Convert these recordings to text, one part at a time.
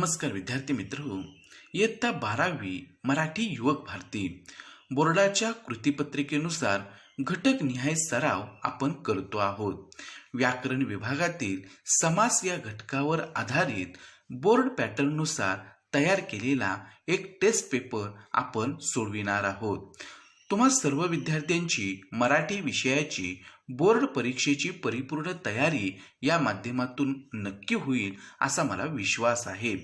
नमस्कार विद्यार्थी मित्र. इयत्ता 12वी मराठी युवक भारती बोर्डाच्या कृतीपत्रिकेनुसार घटकनिहाय सराव आपण करतो आहोत. व्याकरण विभागातील समास या घटकावर आधारित बोर्ड पॅटर्ननुसार तयार केलेला एक टेस्ट पेपर आपण सोडविणार आहोत. तुम्हा सर्व विद्यार्थ्यांची मराठी विषयाची बोर्ड परीक्षेची परिपूर्ण तयारी या माध्यमातून नक्की होईल असा मला विश्वास आहे.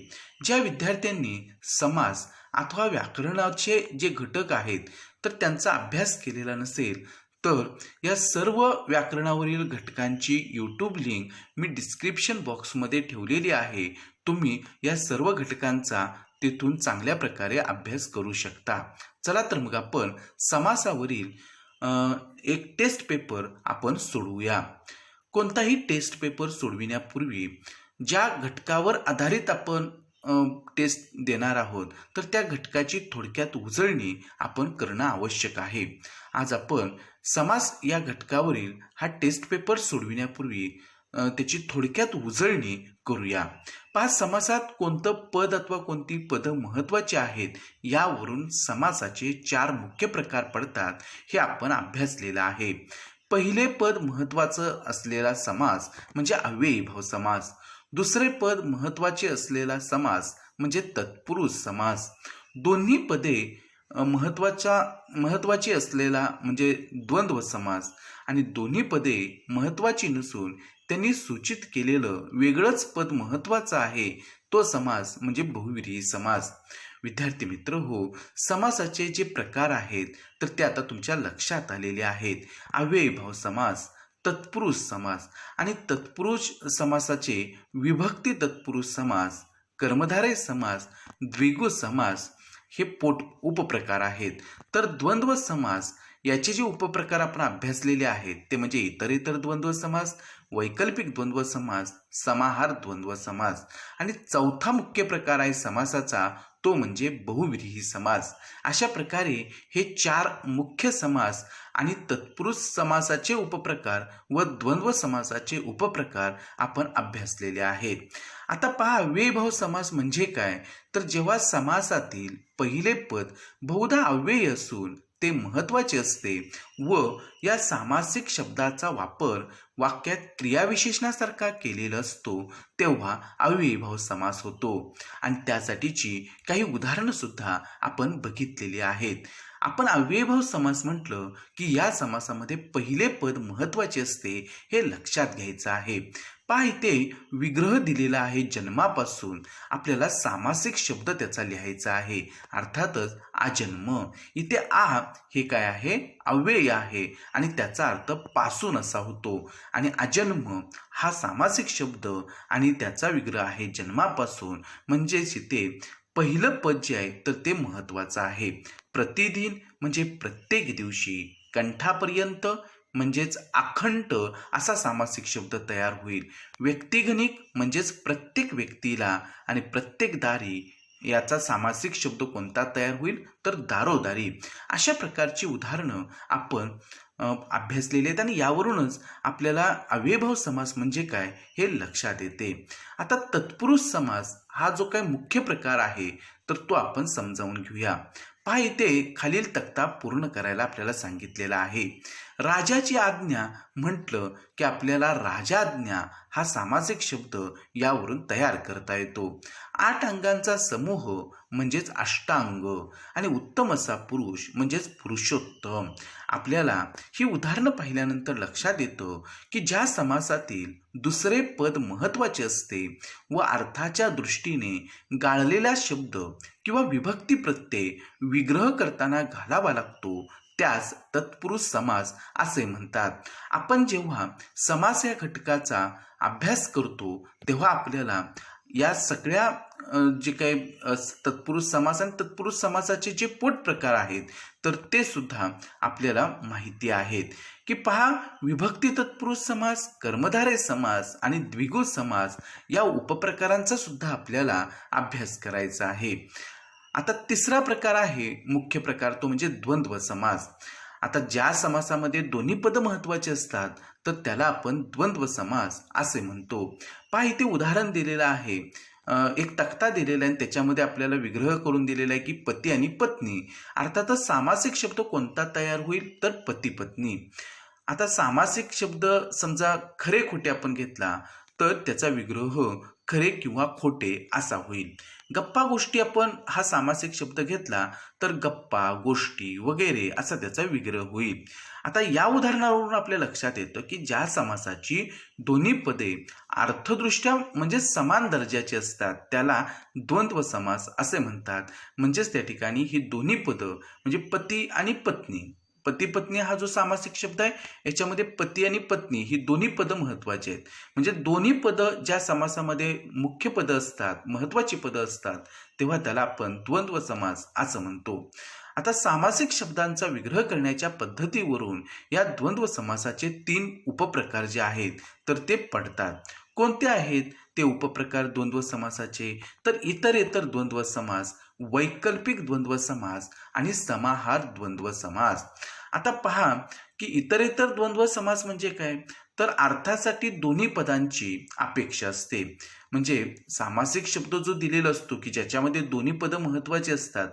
ज्या विद्यार्थ्यांनी समास अथवा व्याकरणाचे जे घटक आहेत तर त्यांचा अभ्यास केलेला नसेल तर या सर्व व्याकरणावरील घटकांची यूट्यूब लिंक मी डिस्क्रिप्शन बॉक्समध्ये ठेवलेली आहे. तुम्ही या सर्व घटकांचा तेथून चांगल्या प्रकारे अभ्यास करू शकता. चला तर मग आपण समासावरील एक टेस्ट पेपर आपण सोडवूया. कोणताही टेस्ट पेपर सोडविण्यापूर्वी ज्या घटकावर आधारित आपण टेस्ट देणार आहोत तर त्या घटकाची थोडक्यात उजळणी आपण करणं आवश्यक आहे. आज आपण समास या घटकावरील हा टेस्ट पेपर सोडविण्यापूर्वी त्याची थोडक्यात उजळणी करूया. पाच समासात कोणतं पद अथवा कोणती पदं महत्त्वाची आहेत यावरून समासाचे 4 मुख्य प्रकार पडतात हे आपण अभ्यासलेलं आहे. पहिले पद महत्त्वाचं असलेला समास म्हणजे अव्ययीभाव समास. दुसरे पद महत्त्वाचे असलेला समास म्हणजे तत्पुरुष समास. दोन्ही पदे महत्त्वाची असलेला म्हणजे द्वंद्व समास आणि दोन्ही पदे महत्त्वाची नसून त्यांनी सूचित केलेलं वेगळंच पद महत्त्वाचं आहे तो समास म्हणजे बहुव्रीही समास. विद्यार्थी मित्र हो, समासाचे जे प्रकार आहेत तर ते आता तुमच्या लक्षात आलेले आहेत. अव्ययीभाव समास, तत्पुरुष समास आणि तत्पुरुष समासाचे विभक्ती तत्पुरुष समास, कर्मधारय समास, द्विगु समास हे उपप्रकार आहेत. तर द्वंद्व समास याचे जे उपप्रकार आपण अभ्यासलेले आहेत ते म्हणजे इतर द्वंद्व समास, वैकल्पिक द्वंद्व समास, समाहार द्वंद्व समास आणि चौथा मुख्य प्रकार आहे समासाचा तो म्हणजे बहुव्रीही समास. अशा प्रकारे हे 4 मुख्य समास आणि तत्पुरुष समासाचे उपप्रकार व द्वंद्व समासाचे उपप्रकार आपण अभ्यासलेले आहेत. आता पहा, अव्ययीभाव समास म्हणजे काय तर जेव्हा समासातील पहिले पद बहुधा अव्ययी असून ते महत्त्वाचे असते व या सामासिक शब्दाचा वापर वाक्यात क्रियाविशेषणासारखा केलेला असतो तेव्हा अव्ययीभाव समास होतो. आणि त्यासाठीची काही उदाहरणं सुद्धा आपण बघितलेली आहेत. आपण अव्ययीभाव समास म्हटलं की या समासामध्ये पहिले पद महत्त्वाचे असते हे लक्षात घ्यायचं आहे. पहा, इथे विग्रह दिलेला आहे जन्मापासून. आपल्याला सामासिक शब्द त्याचा लिहायचा आहे. अर्थातच आजन्म. इथे आ हे काय आहे, अव्यय आहे आणि त्याचा अर्थ पासून असा होतो. आणि अजन्म हा सामासिक शब्द आणि त्याचा विग्रह आहे जन्मापासून. म्हणजेच इथे पहिलं पद जे आहे तर ते महत्त्वाचं आहे. प्रतिदिन म्हणजे प्रत्येक दिवशी. कंठापर्यंत म्हणजेच अखंड असा सामासिक शब्द तयार होईल. व्यक्तिगणिक म्हणजेच प्रत्येक व्यक्तीला आणि प्रत्येक दारी याचा सामासिक शब्द कोणता तयार होईल तर दारोदारी. अशा प्रकारची उदाहरणं आपण अभ्यासलेले आहेत आणि यावरूनच आपल्याला अव्ययीभाव समास म्हणजे काय हे लक्षात येते. आता तत्पुरुष समास हा जो काही मुख्य प्रकार आहे तर तो आपण समजावून घेऊया. पहा, इथे खालील तक्ता पूर्ण करायला आपल्याला सांगितलेला आहे. राजाची आज्ञा म्हटलं की आपल्याला राजाज्ञा हा सामासिक शब्द यावरून तयार करता येतो. 8 अंगांचा समूह म्हणजेच अष्टांग आणि उत्तम असा पुरुष म्हणजेच पुरुषोत्तम. आपल्याला ही उदाहरणं पाहिल्यानंतर लक्षात येतं की ज्या समासातील दुसरे पद महत्त्वाचे असते व अर्थाच्या दृष्टीने गाळलेला शब्द किंवा विभक्ती प्रत्यय विग्रह करताना घालावा लागतो त्यास तत्पुरुष समास असे म्हणतात. आपण जेव्हा समास या घटकाचा अभ्यास करतो तेव्हा आपल्याला या सगळ्या जे काही तत्पुरुष समास आणि तत्पुरुष समासाचे जे पोट प्रकार आहेत तर ते सुद्धा आपल्याला माहिती आहेत. की पहा, विभक्ती तत्पुरुष समास, कर्मधारय समास आणि द्विगु समास या उपप्रकारांचा सुद्धा आपल्याला अभ्यास करायचा आहे. आता तिसरा प्रकार आहे मुख्य प्रकार तो म्हणजे द्वंद्व समास. आता ज्या समासामध्ये दोन्ही पद महत्त्वाचे असतात तर त्याला आपण द्वंद्व समास असे म्हणतो. पहा, इथे उदाहरण दिलेलं आहे. एक तक्ता दिलेला आहे आणि त्याच्यामध्ये आपल्याला विग्रह करून दिलेला आहे की पती आणि पत्नी. अर्थातच सामासिक शब्द कोणता तयार होईल तर पती पत्नी. आता सामासिक शब्द समजा खरे खोटे आपण घेतला तर त्याचा विग्रह खरे किंवा खोटे असा होईल. गप्पा गोष्टी आपण हा सामासिक शब्द घेतला तर गप्पा गोष्टी वगैरे असा त्याचा विग्रह होईल. आता या उदाहरणावरून आपल्या लक्षात येतं की ज्या समासाची दोन्ही पदे अर्थदृष्ट्या म्हणजे समान दर्जाची असतात त्याला द्वंद्व समास असे म्हणतात. म्हणजेच त्या ठिकाणी ही दोन्ही पदं म्हणजे पती आणि पत्नी, पती पत्नी हा जो सामासिक शब्द आहे याच्यामध्ये पती आणि पत्नी ही दोन्ही पदं महत्वाची आहेत. म्हणजे दोन्ही पदं ज्या समासामध्ये मुख्य पदं असतात, महत्वाची पदं असतात, तेव्हा त्याला आपण द्वंद्व समास असं म्हणतो. आता सामासिक शब्दांचा विग्रह करण्याच्या पद्धतीवरून या द्वंद्व समासाचे 3 उपप्रकार जे आहेत तर ते पडतात. कोणते आहेत ते उपप्रकार द्वंद्व समासाचे? तर इतरेतर द्वंद्व समास, वैकल्पिक द्वंद्व समास आणि समाहार द्वंद्व समास. आता पहा की इतरेतर द्वंद्व समास म्हणजे काय? तर अर्थासाठी दोन्ही पदांची अपेक्षा असते. म्हणजे सामासिक शब्द जो दिलेला असतो की ज्याच्यामध्ये दोन्ही पदं महत्वाची असतात,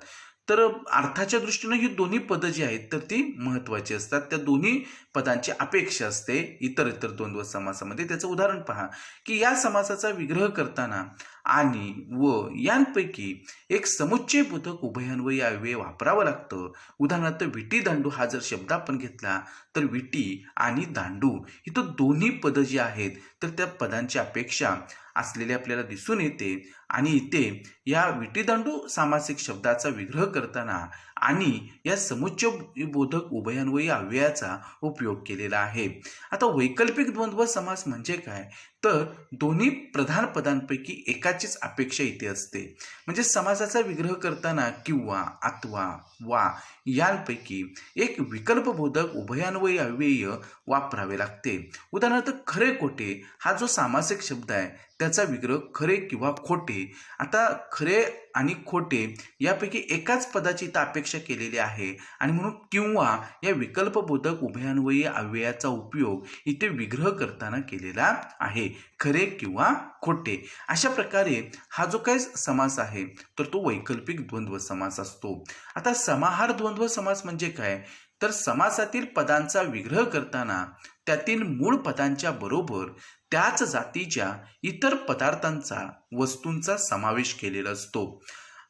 तर अर्थाच्या दृष्टीनं ही दोन्ही पदं जी आहेत तर ती महत्वाची असतात. त्या दोन्ही पदांची अपेक्षा असते इतर द्वंद्व समासामध्ये. त्याचं उदाहरण पहा की या समासाचा विग्रह करताना आणि व यांपैकी एक समुच्चयबोधक उभयान्वयी अव्यय वापरावं लागतं. उदाहरणार्थ विटी दांडू हा जर शब्द आपण घेतला तर विटी आणि दांडू इथं दोन्ही पदं जी आहेत तर त्या पदांची अपेक्षा असलेले आपल्याला दिसून येते. आणि इथे या विटीदांडू सामासिक शब्दाचा विग्रह करताना आणि या समुच्चय बोधक उभयान्वयी अव्ययाचा उपयोग केलेला आहे. आता वैकल्पिक द्वंद्व समास म्हणजे काय? तर दोन्ही प्रधान पदांपैकी एकाचीच अपेक्षा इथे असते. म्हणजे समासाचा विग्रह करताना किंवा अथवा वा यांपैकी एक विकल्पबोधक उभयान्वयी अव्यय वापरावे लागते. उदाहरणार्थ खरे खोटे हा जो सामासिक शब्द आहे त्याचा विग्रह खरे किंवा खोटे. आता खरे आणि खोटे यापैकी एकाच पदाची इथं अपेक्षा केलेली आहे आणि म्हणून किंवा या विकल्पबोधक उभयान्वयी अव्ययाचा उपयोग इथे विग्रह करताना केलेला आहे. खरे किंवा खोटे अशा प्रकारे हा जो काही समास आहे तर तो वैकल्पिक द्वंद्व समास असतो. आता समाहार द्वंद्व समास म्हणजे काय? तर समासातील पदांचा विग्रह करताना त्यातील मूळ पदांच्या बरोबर त्याच जातीच्या इतर पदार्थांचा वस्तूंचा समावेश केलेला असतो.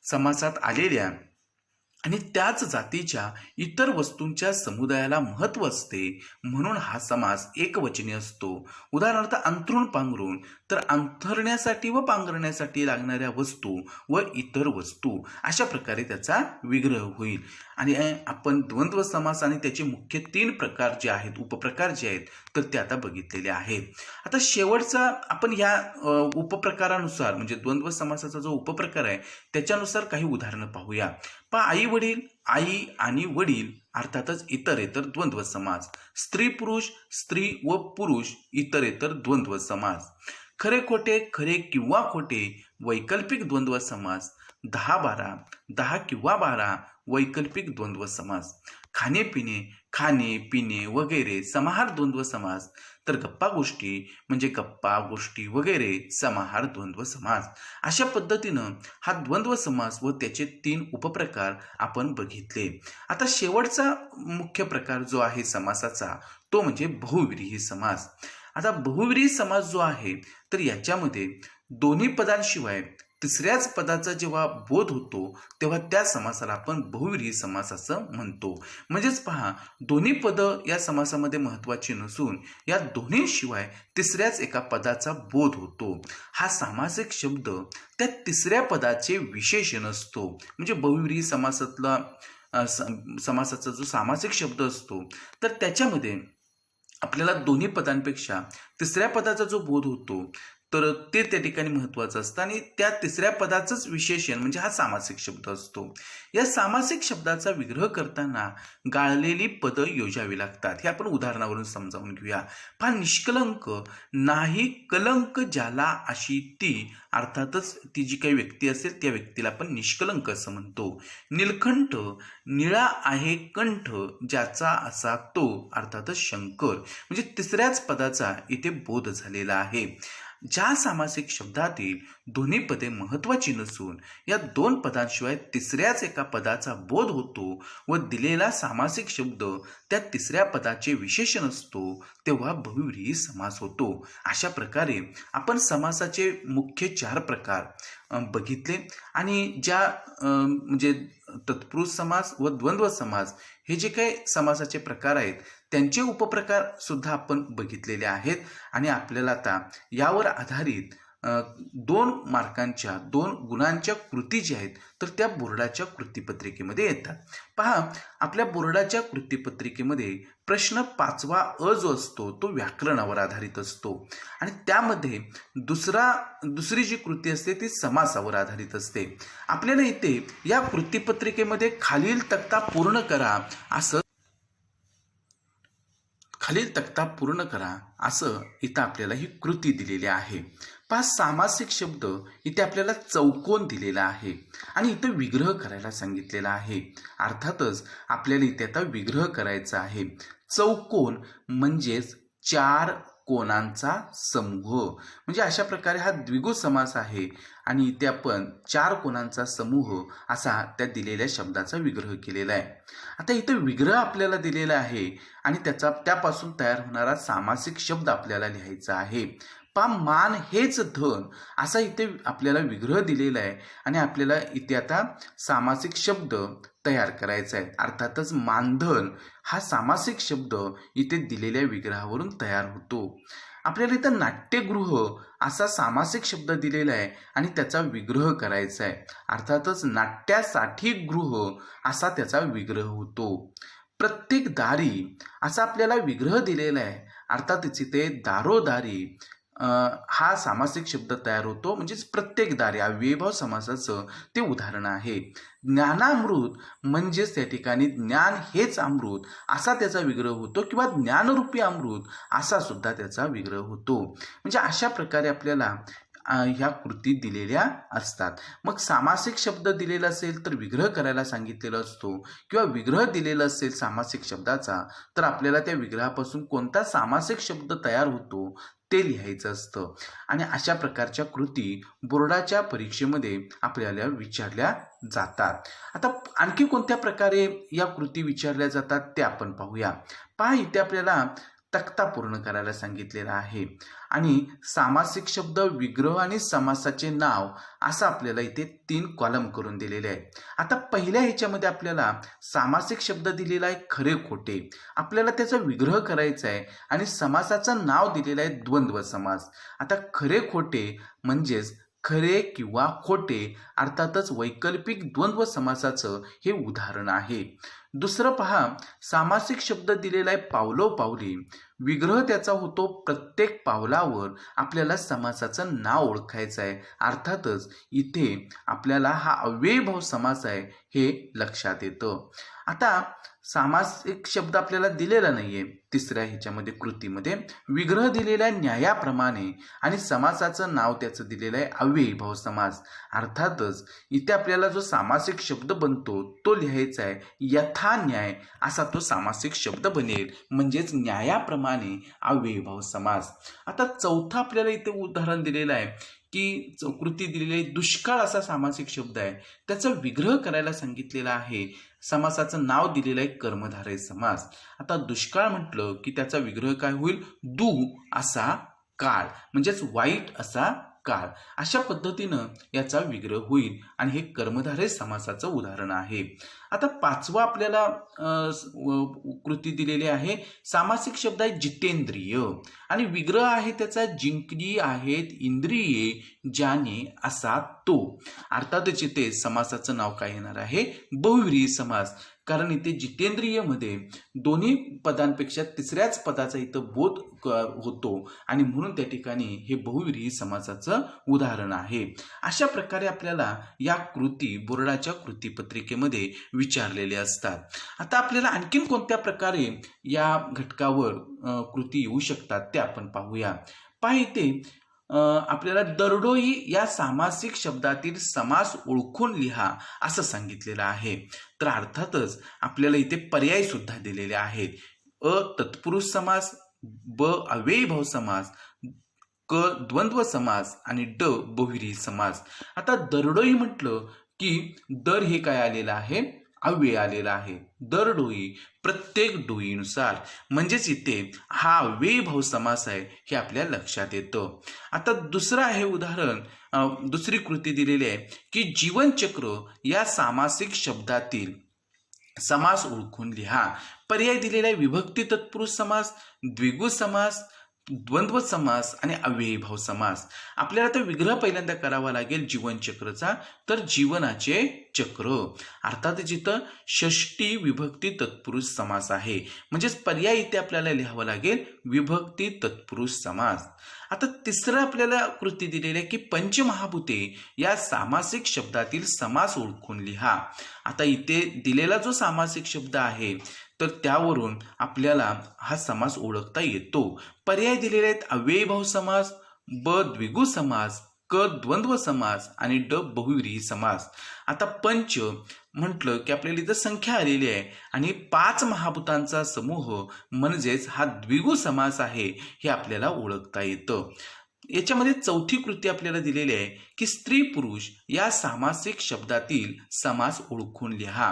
समासात आलेल्या आणि त्याच जातीच्या इतर वस्तूंच्या समुदायाला महत्त्व असते म्हणून हा समास एकवचनी असतो. उदाहरणार्थ अंथरूण पांघरूण तर अंथरण्यासाठी व पांघरण्यासाठी लागणाऱ्या वस्तू व इतर वस्तू अशा प्रकारे त्याचा विग्रह होईल. आणि आपण द्वंद्व समास आणि त्याचे मुख्य 3 प्रकार जे आहेत, उपप्रकार जे आहेत तर ते आता बघितलेले आहेत. आता शेवटचा आपण या उपप्रकारानुसार म्हणजे द्वंद्व समासाचा जो उपप्रकार आहे त्याच्यानुसार काही उदाहरणं पाहूया. आई वडील, आई आणि वडील अर्थातच इतरेतर द्वंद्व समास. स्त्री पुरुष, स्त्री व पुरुष इतरेतर द्वंद्व समास. खरे खोटे, खरे किंवा खोटे वैकल्पिक द्वंद्व समास. 10-12, 10 किंवा 12 वैकल्पिक द्वंद्व समास. खाणे पिणे, खाणे पिणे वगैरे समाहार द्वंद्व समास. तर गप्पा गोष्टी म्हणजे गप्पा गोष्टी वगैरे समाहार द्वंद्व समास. अशा पद्धतीनं हा द्वंद्व समास व त्याचे 3 उपप्रकार आपण बघितले. आता शेवटचा मुख्य प्रकार जो आहे समासाचा तो म्हणजे बहुव्रीही समास. आता बहुव्रीही समास जो आहे तर याच्यामध्ये दोन्ही पदांशिवाय तिसऱ्याच पदाचा जेव्हा बोध होतो तेव्हा त्या समासाला आपण बहुव्रीही समास असं म्हणतो. म्हणजेच पहा दोन्ही पदं या समासामध्ये महत्त्वाची नसून या दोन्हीशिवाय तिसऱ्याच एका पदाचा बोध होतो. हा सामासिक शब्द त्या तिसऱ्या पदाचे विशेषण असतो. म्हणजे बहुव्रीही समासातला समासाचा जो सामासिक शब्द असतो तर त्याच्यामध्ये आपल्याला दोन्ही पदांपेक्षा तिसऱ्या पदाचा जो बोध होतो तर ते त्या ठिकाणी महत्त्वाचं असतं आणि त्या तिसऱ्या पदाचंच विशेषण म्हणजे हा सामासिक शब्द असतो. या सामासिक शब्दाचा विग्रह करताना गाळलेली पदं योजावी लागतात. हे आपण उदाहरणावरून समजावून घेऊया. पहा निष्कलंक नाही कलंक ज्याला अशी ती अर्थातच ती जी काही व्यक्ती असेल त्या व्यक्तीला आपण निष्कलंक असं म्हणतो. नीलकंठ निळा आहे कंठ ज्याचा असा तो अर्थातच शंकर म्हणजे तिसऱ्याच पदाचा इथे बोध झालेला आहे. ज्या सामासिक शब्दातील दोन्ही पदे महत्वाची नसून या दोन पदांशिवाय तिसऱ्याच एका पदाचा बोध होतो व दिलेला सामासिक शब्द त्या तिसऱ्या पदाचे विशेषण असतो तेव्हा बहुव्रीही समास होतो. अशा प्रकारे आपण समासाचे मुख्य 4 प्रकार बघितले आणि ज्या म्हणजे तत्पुरुष समास व द्वंद्व समास हे जे काही समासाचे प्रकार आहेत त्यांचे उपप्रकार सुद्धा आपण बघितलेले आहेत आणि आपल्याला आता यावर आधारित 2 मार्कांच्या 2 गुणांच्या कृती ज्या आहेत तर त्या बोर्डाच्या कृतीपत्रिकेमध्ये येतात. पहा, आपल्या बोर्डाच्या कृतीपत्रिकेमध्ये प्रश्न 5वा अ जो असतो तो व्याकरणावर आधारित असतो आणि त्यामध्ये दुसरी जी कृती असते ती समासावर आधारित असते. आपल्याला इथे या कृतीपत्रिकेमध्ये खालील तक्ता पूर्ण करा असं इथं आपल्याला ही कृती दिलेली आहे. पहा, सामासिक शब्द इथे आपल्याला चौकोन दिलेला आहे आणि इथं विग्रह करायला सांगितलेला आहे. अर्थातच आपल्याला इथे आता विग्रह करायचा आहे. चौकोन म्हणजेच 4 कोणांचा समूह, म्हणजे अशा प्रकारे हा द्विगु समास आहे आणि इथे आपण 4 कोणांचा समूह असा त्या दिलेल्या शब्दाचा विग्रह केलेला आहे. आता इथे विग्रह आपल्याला दिलेला आहे आणि त्यापासून तयार होणारा सामासिक शब्द आपल्याला लिहायचा आहे. मान हेच धन असा इथे आपल्याला विग्रह दिलेला आहे आणि आपल्याला इथे आता सामासिक शब्द तयार करायचा आहे. अर्थातच मानधन हा सामासिक शब्द इथे दिलेल्या विग्रहावरून तयार होतो. आपल्याला इथं नाट्यगृह असा सामासिक शब्द दिलेला आहे आणि त्याचा विग्रह करायचा आहे. अर्थातच नाट्यासाठी गृह असा त्याचा विग्रह होतो. प्रत्येक दारी असा आपल्याला विग्रह दिलेला आहे. अर्थातच इथे दारोदारी हा सामासिक शब्द तयार होतो, म्हणजेच प्रत्येक दारी अव्ययीभाव समासाचं ते उदाहरण आहे. ज्ञानामृत म्हणजेच त्या ठिकाणी ज्ञान हेच अमृत असा त्याचा विग्रह होतो किंवा ज्ञानरूपी अमृत असा सुद्धा त्याचा विग्रह होतो. म्हणजे अशा प्रकारे आपल्याला ह्या कृती दिलेल्या असतात. मग सामासिक शब्द दिलेला असेल तर विग्रह करायला सांगितलेला असतो किंवा विग्रह दिलेला असेल सामासिक शब्दाचा तर आपल्याला त्या विग्रहापासून कोणता सामासिक शब्द तयार होतो ते लिहायचं असतं. आणि अशा प्रकारच्या कृती बोर्डाच्या परीक्षेमध्ये आपल्याला विचारल्या जातात. आता आणखी कोणत्या प्रकारे या कृती विचारल्या जातात ते आपण पाहूया. पहा, इथे आपल्याला तक्ता पूर्ण करायला सांगितलेला आहे आणि सामासिक शब्द, विग्रह आणि समासाचे नाव असं आपल्याला इथे 3 कॉलम करून दिलेले आहे. आता पहिल्या ह्याच्यामध्ये आपल्याला सामासिक शब्द दिलेला आहे खरे खोटे, आपल्याला त्याचा विग्रह करायचा आहे आणि समासाचं नाव दिलेलं आहे द्वंद्व समास. आता खरे खोटे म्हणजेच खरे किंवा खोटे, अर्थातच वैकल्पिक द्वंद्व समासाचं हे उदाहरण आहे. दुसरं पहा, सामासिक शब्द दिलेला आहे पावलोपावली, विग्रह त्याचा होतो प्रत्येक पावलावर आपल्याला समासाचं नाव ओळखायचं आहे. अर्थातच इथे आपल्याला हा अव्ययीभाव समास आहे हे लक्षात येतं. आता सामासिक शब्द आपल्याला दिलेला नाहीये तिसऱ्या ह्याच्यामध्ये कृतीमध्ये, विग्रह दिलेला आहे न्यायाप्रमाणे आणि समासाचं नाव त्याचं दिलेलं आहे अव्ययीभाव समास. अर्थातच इथे आपल्याला जो सामासिक शब्द बनतो तो लिहायचा आहे यथा न्याय असा तो सामासिक शब्द बनेल, म्हणजेच न्यायाप्रमाणे अव्ययीभाव समास. आता चौथा आपल्याला इथे उदाहरण दिलेलं आहे की कृती दिलेली आहे दुष्काळ असा सामासिक शब्द आहे, त्याचा विग्रह करायला सांगितलेला आहे. समासाचं नाव दिलेलं आहे कर्मधारय समास. आता दुष्काळ म्हटलं की त्याचा विग्रह काय होईल, दु असा काळ, म्हणजेच वाईट असा काळ. अशा पद्धतीनं याचा विग्रह होईल आणि हे कर्मधारय समासाचं उदाहरण आहे. आता 5वा आपल्याला कृती दिलेली आहे सामासिक शब्द आहे जितेंद्रिय आणि विग्रह आहे त्याचा जिंकली आहेत इंद्रिये ज्याने असा तो. अर्थातच इथे समासाचं नाव काय येणार आहे, बहुव्रीही समास. कारण इथे जितेंद्रिय मध्ये दोन्ही पदांपेक्षा तिसऱ्याच पदाचा इथं बोध होतो आणि म्हणून त्या ठिकाणी हे बहुव्रीही समासाचं उदाहरण आहे. अशा प्रकारे आपल्याला या कृती बोर्डाच्या कृतीपत्रिकेमध्ये विचारलेले असतात. आता आपल्याला आणखीन कोणत्या प्रकारे या घटकावर कृती येऊ शकतात ते आपण पाहूया. पहा, इथे आपल्याला दरडोई या सामासिक शब्दातील समास ओळखून लिहा असं सांगितलेलं आहे. तर अर्थातच आपल्याला इथे पर्याय सुद्धा दिलेले आहेत. अ तत्पुरुष समास, ब अव्ययीभाव समास, क द्वंद्व समास आणि ड बहुव्रीही समास. आता दरडोई म्हटलं की दर हे काय आलेलं आहे, अव्यय आलेला आहे. दर डोई, प्रत्येक डोईनुसार, म्हणजेच इथे हा अव्ययी भाव समास आहे हे आपल्या लक्षात येतं. आता दुसरं आहे उदाहरण, दुसरी कृती दिलेली आहे की जीवनचक्र या सामासिक शब्दातील समास ओळखून लिहा. पर्याय दिलेला आहे विभक्ती तत्पुरुष समास, द्विगु समास, द्वंद्व समास आणि अव्ययी भाव समास. आपल्याला तर विग्रह पहिल्यांदा करावा लागेल जीवनचक्रचा. तर जीवनाचे चक्र, अर्थात जिथं षष्टी विभक्ती तत्पुरुष समास आहे, म्हणजेच पर्याय इथे आपल्याला लिहावं लागेल विभक्ती तत्पुरुष समास. आता तिसरं आपल्याला कृती दिलेली आहे की पंचमहाभूते या सामासिक शब्दातील समास ओळखून लिहा. आता इथे दिलेला जो सामासिक शब्द आहे तर त्यावरून आपल्याला हा समास ओळखता येतो. पर्याय दिलेले आहेत अव्ययी भाव समास, ब द्विगु समास, क द्वंद्व समास आणि ड बहुव्रीही समास. आता पंच म्हटलं की आपल्याला इथं संख्या आलेली आहे आणि 5 महाभूतांचा समूह म्हणजेच हा द्विगु समास आहे हे आपल्याला ओळखता येतं. याच्यामध्ये चौथी कृती आपल्याला दिलेली आहे की स्त्री पुरुष या सामासिक शब्दातील समास ओळखून लिहा.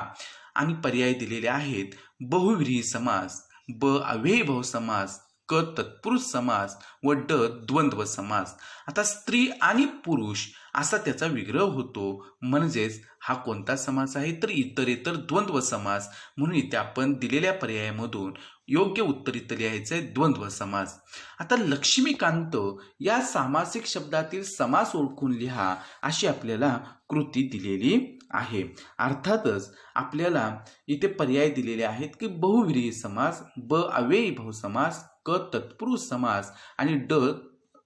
आणि पर्याय दिलेले आहेत बहुव्रीही समास, ब अव्ययी भाव समास, क तत्पुरुष समास व ड द्वंद्व समास. आता स्त्री आणि पुरुष असा त्याचा विग्रह होतो, म्हणजेच हा कोणता समास आहे तर इतरेतर द्वंद्व समास. म्हणून इथे आपण दिलेल्या पर्यायामधून योग्य उत्तर इथं लिहायचं आहे द्वंद्व समास. आता लक्ष्मीकांत या सामासिक शब्दातील समास ओळखून लिहा अशी आपल्याला कृती दिलेली आहे. अर्थातच आपल्याला इथे पर्याय दिलेले आहेत की बहुव्रीही समास, ब अव्ययी भाव समास, क तत्पुरुष समास आणि ड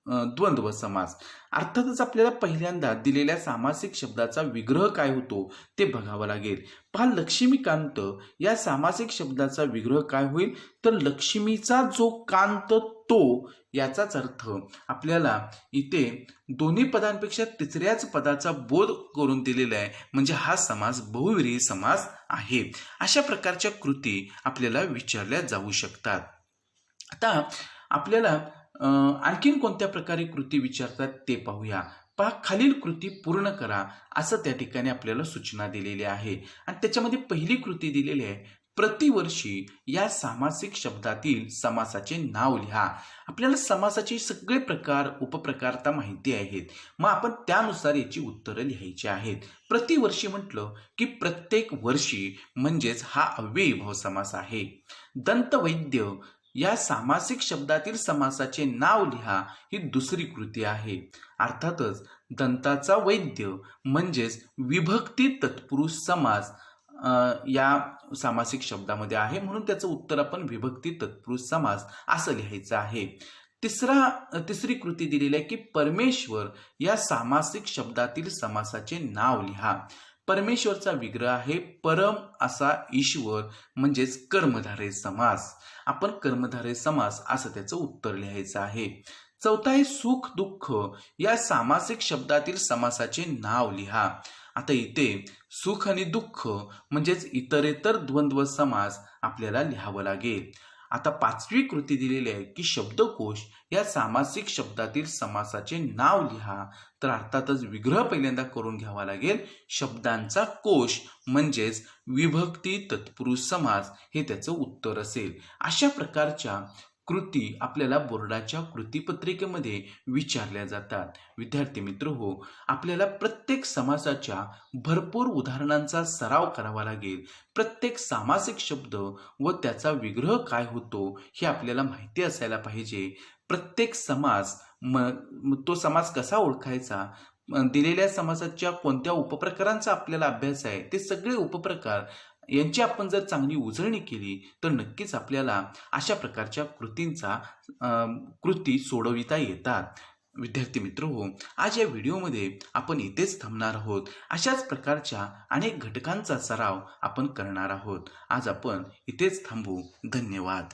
द्वंद्व समास. अर्थातच आपल्याला पहिल्यांदा दिलेल्या सामासिक शब्दाचा विग्रह काय होतो ते बघावं लागेल. पहा, लक्ष्मीकांत या सामासिक शब्दाचा विग्रह काय होईल तर लक्ष्मीचा जो कांत तो, याचाच अर्थ आपल्याला इथे दोन्ही पदांपेक्षा तिसऱ्याच पदाचा बोध करून दिलेला आहे, म्हणजे हा समास बहुव्रीही समास आहे. अशा प्रकारच्या कृती आपल्याला विचारल्या जाऊ शकतात. आता आपल्याला आणखीन कोणत्या प्रकारे कृती विचारतात ते पाहूया. पहा, खालील कृती पूर्ण करा असं त्या ठिकाणी आपल्याला सूचना दिलेली आहे. आणि त्याच्यामध्ये पहिली कृती दिलेली आहे प्रतिवर्षी या सामासिक शब्दातील समासाचे नाव लिहा. आपल्याला समासाचे सगळे प्रकार उपप्रकार आता माहिती आहेत, मग आपण त्यानुसार याची उत्तरं लिहायची आहेत. प्रतिवर्षी म्हटलं की प्रत्येक वर्षी, म्हणजेच हा अव्ययी भाव समास आहे. दंतवैद्य या सामासिक शब्दातील समासाचे नाव लिहा ही दुसरी कृती आहे. अर्थातच दंताचा वैद्य म्हणजेच विभक्ती तत्पुरुष समास या सामासिक शब्दामध्ये आहे, म्हणून त्याचं उत्तर आपण विभक्ती तत्पुरुष समास असं लिहायचं आहे. तिसरी कृती दिलेली आहे की परमेश्वर या सामासिक शब्दातील समासाचे नाव लिहा. परमेश्वरचा विग्रह आहे परम असा ईश्वर, म्हणजेच कर्मधारय समास. आपण कर्मधारय समास असं त्याचं उत्तर लिहायचं आहे. चौथा आहे सुख दुःख या सामासिक शब्दातील समासाचे नाव लिहा. आता इथे सुख आणि दुःख म्हणजेच इतरेतर द्वंद्व समास आपल्याला लिहावं लागेल. आता पाचवी कृती दिलेली आहे की शब्दकोश या सामासिक शब्दातील समासाचे नाव लिहा. तर अर्थातच विग्रह पहिल्यांदा करून घ्यावा लागेल. शब्दांचा कोश म्हणजेच विभक्ती तत्पुरुष समास हे त्याचं उत्तर असेल. अशा प्रकारच्या कृती आपल्याला बोर्डाच्या कृतीपत्रिकेमध्ये विचारल्या जातात. विद्यार्थी मित्र हो, आपल्याला प्रत्येक समासाच्या भरपूर उदाहरणांचा सराव करावा लागेल. प्रत्येक सामासिक शब्द व त्याचा विग्रह काय होतो हे आपल्याला माहिती असायला पाहिजे. प्रत्येक समास तो समास कसा ओळखायचा, दिलेल्या समासाच्या कोणत्या उपप्रकारांचा आपल्याला अभ्यास आहे, ते सगळे उपप्रकार यांची आपण जर चांगली उजळणी केली तर नक्कीच आपल्याला अशा प्रकारच्या कृती सोडविता येतात. विद्यार्थी मित्र हो, आज या व्हिडिओमध्ये आपण इथेच थांबणार आहोत. अशाच प्रकारच्या अनेक घटकांचा सराव आपण करणार आहोत. आज आपण इथेच थांबू. धन्यवाद.